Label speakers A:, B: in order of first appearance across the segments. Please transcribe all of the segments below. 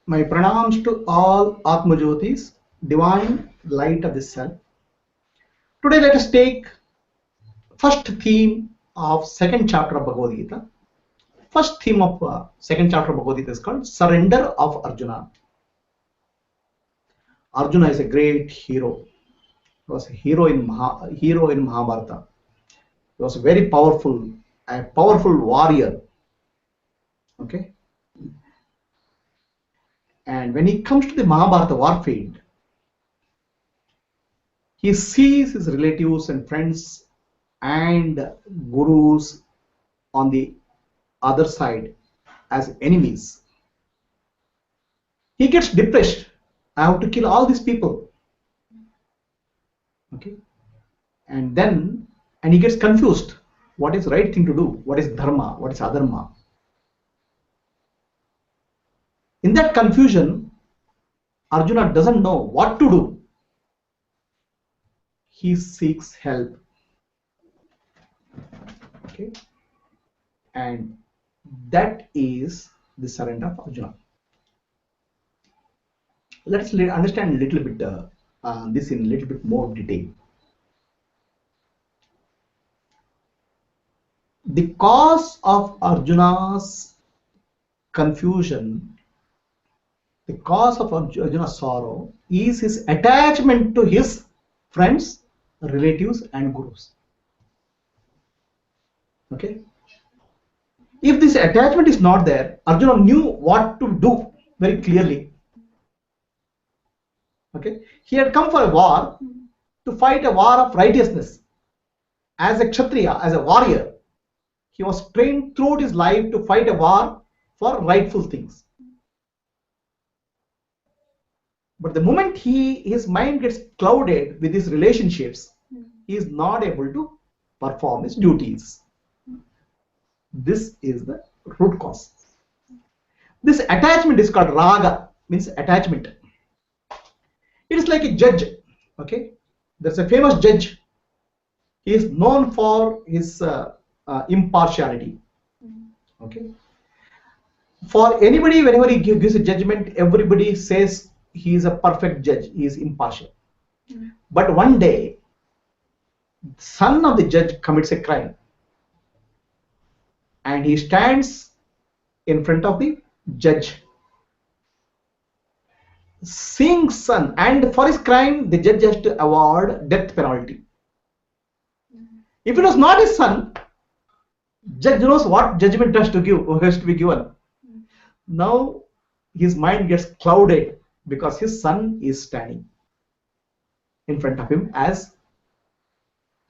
A: My pranams to all Atmajyotis, divine light of the self. Today let us take first theme of second chapter of Bhagavad Gita. First theme of second chapter of Bhagavad Gita is called Surrender of Arjuna. Arjuna is a great hero. He was a hero in Mahabharata. He was very powerful, a powerful warrior. Okay. And when he comes to the Mahabharata war field, he sees his relatives and friends and gurus on the other side as enemies. He gets depressed. I have to kill all these people. Okay. And he gets confused. What is the right thing to do? What is dharma? What is adharma? In that confusion, Arjuna doesn't know what to do. He seeks help. Okay. And that is the surrender of Arjuna. Let's understand a little bit this in a little bit more detail. The cause of Arjuna's confusion, the cause of Arjuna's sorrow is his attachment to his friends, relatives, and gurus. Okay. If this attachment is not there, Arjuna knew what to do very clearly. Okay. He had come for a war, to fight a war of righteousness. As a Kshatriya, as a warrior, he was trained throughout his life to fight a war for rightful things. But the moment his mind gets clouded with his relationships, he is not able to perform his duties. This is the root cause. This attachment is called Raga, means attachment. It is like a judge. Okay, there's a famous judge. He is known for his impartiality. Okay, for anybody, whenever he gives a judgment, everybody says he is a perfect judge. He is impartial. But one day, the son of the judge commits a crime, and he stands in front of the judge. Seeing son, and for his crime, the judge has to award death penalty. If it was not his son, judge knows what judgment has to be given. Now his mind gets clouded because his son is standing in front of him as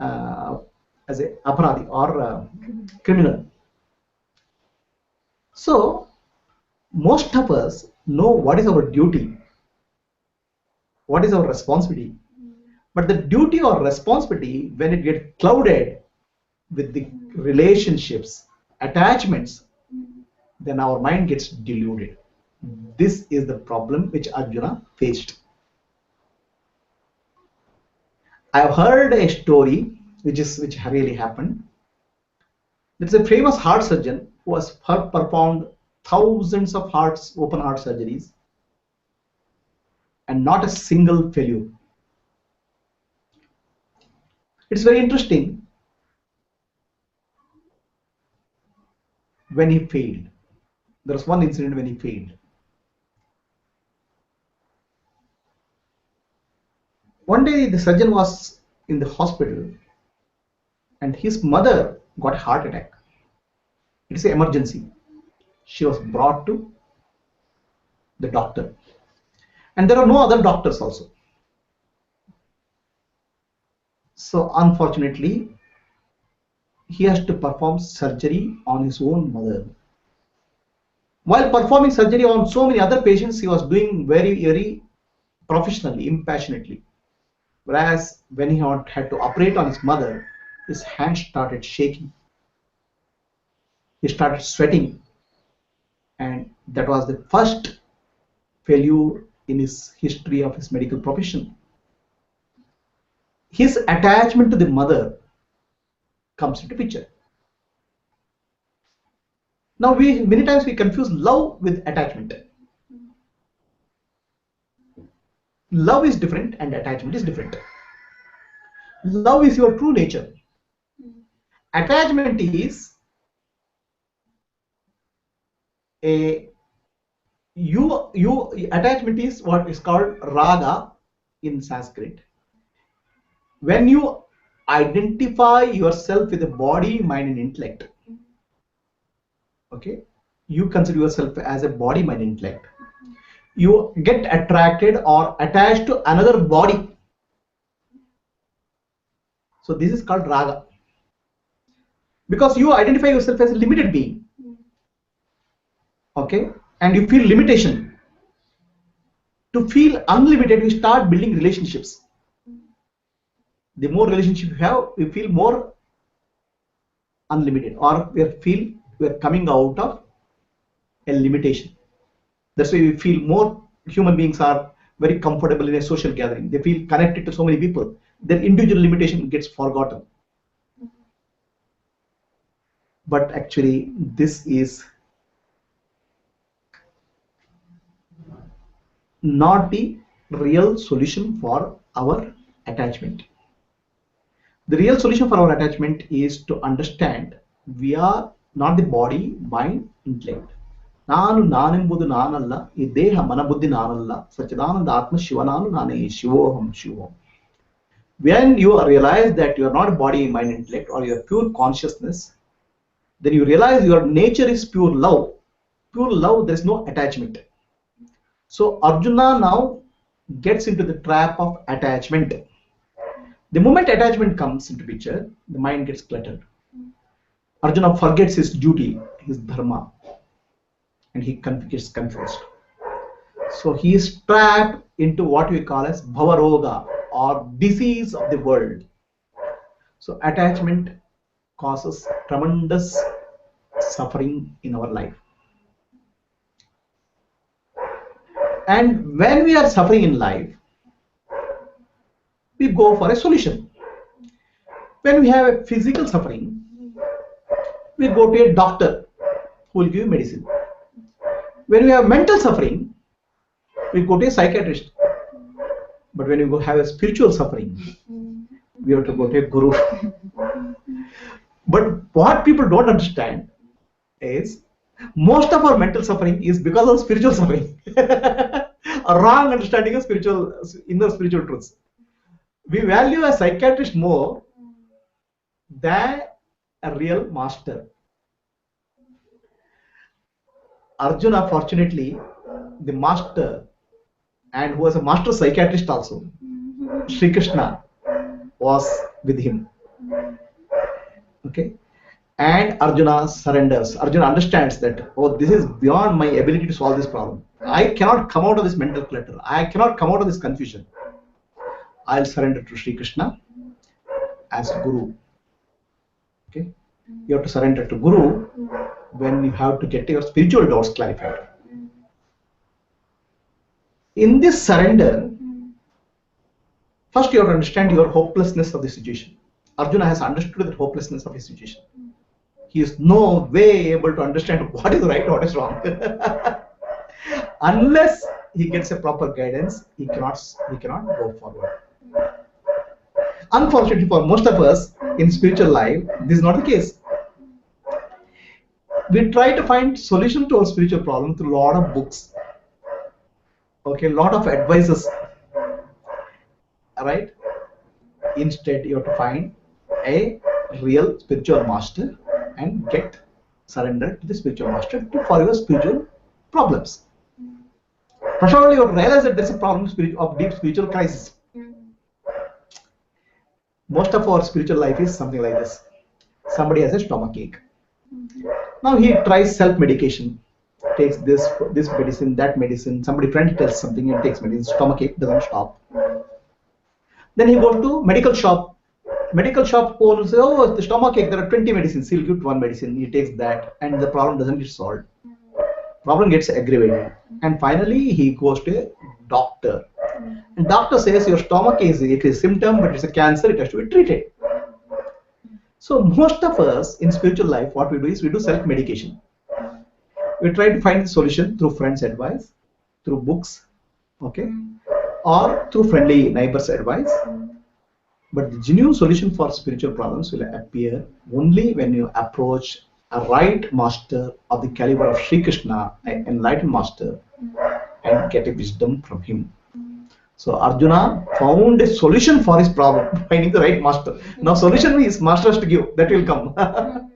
A: a aparadhi or criminal. So most of us know what is our duty, what is our responsibility. But the duty or responsibility, when it gets clouded with the relationships, attachments, then our mind gets deluded. This is the problem which Arjuna faced. I have heard a story which really happened. There's a famous heart surgeon who has performed thousands of open heart surgeries, and not a single failure. It's very interesting. When he failed, there was one incident when he failed. One day the surgeon was in the hospital and his mother got a heart attack. It's an emergency. She was brought to the doctor, and there are no other doctors also. So unfortunately, he has to perform surgery on his own mother. While performing surgery on so many other patients, he was doing very, very professionally, impassionately. Whereas when he had to operate on his mother, his hands started shaking. He started sweating. And that was the first failure in his history of his medical profession. His attachment to the mother comes into picture. Now many times we confuse love with attachment. Love is different and attachment is different. Love is your true nature. Attachment is a attachment is what is called raga in Sanskrit. When you identify yourself with the body, mind, and intellect, okay, you consider yourself as a body, mind, intellect. You get attracted or attached to another body. So this is called raga. Because you identify yourself as a limited being. Okay, and you feel limitation. To feel unlimited, you start building relationships. The more relationship you have, you feel more unlimited, or we are coming out of a limitation. That's why we feel more human beings are very comfortable in a social gathering. They feel connected to so many people. Their individual limitation gets forgotten. But actually, this is not the real solution for our attachment. The real solution for our attachment is to understand we are not the body, mind, intellect. ನಾನು ನಾನೆಂಬುದು ನಾನಲ್ಲ, ಈ ದೇಹ ಮನಬುದ್ಧಿ ನಾನಲ್ಲ, ಸಚ್ಚಿದಾನಂದ ಆತ್ಮ ಶಿವನಾನು ನಾನೇ, ಶಿವೋಹಂ ಶಿವೋಹಂ. When you realize that you are not body, mind, intellect, or you are pure consciousness, then you realize your nature is pure love. Pure love, there is no attachment. So Arjuna now gets into the trap of attachment. The moment attachment comes into picture, the mind gets cluttered. Arjuna forgets his duty, his dharma, and he gets confused. So he is trapped into what we call as bhavaroga, or disease of the world. So attachment causes tremendous suffering in our life. And when we are suffering in life, we go for a solution. When we have a physical suffering, we go to a doctor who will give medicine. When we have mental suffering, we go to a psychiatrist. But when we have a spiritual suffering, we have to go to a guru. But what people don't understand is most of our mental suffering is because of spiritual suffering. A wrong understanding of inner spiritual truths. We value a psychiatrist more than a real master. Arjuna, fortunately, the master, and who was a master psychiatrist also, Sri Krishna, was with him. Okay, and Arjuna surrenders. Arjuna understands that, oh, this is beyond my ability to solve this problem. I cannot come out of this mental clutter. I cannot come out of this confusion. I'll surrender to Sri Krishna as Guru. Okay, you have to surrender to Guru when you have to get your spiritual doubts clarified. In this surrender, first you have to understand your hopelessness of the situation. Arjuna has understood the hopelessness of his situation. He is no way able to understand what is right, what is wrong. Unless he gets a proper guidance, he cannot go forward. Unfortunately for most of us in spiritual life, this is not the case. We try to find solution to our spiritual problem through a lot of books. Okay, a lot of advices. Right? Instead, you have to find a real spiritual master and get surrendered to the spiritual master for your spiritual problems. First of all, you have to realize that there is a problem of deep spiritual crisis. Most of our spiritual life is something like this. Somebody has a stomach ache. Now he tries self-medication. Takes this medicine, that medicine. Somebody friend tells something and takes medicine. Stomach ache doesn't stop. Then he goes to medical shop. Medical shop owner says, oh, the stomach ache, there are 20 medicines. He'll give one medicine. He takes that and the problem doesn't get solved. Problem gets aggravated. And finally he goes to a doctor. And doctor says your stomach is a symptom, but it's a cancer, it has to be treated. So most of us in spiritual life, what we do is we do self-medication. We try to find the solution through friends' advice, through books, okay, or through friendly neighbors' advice. But the genuine solution for spiritual problems will appear only when you approach a right master of the caliber of Sri Krishna, an enlightened master, and get a wisdom from him. So Arjuna found a solution for his problem, finding the right master. Now solution is master has to give, that will come.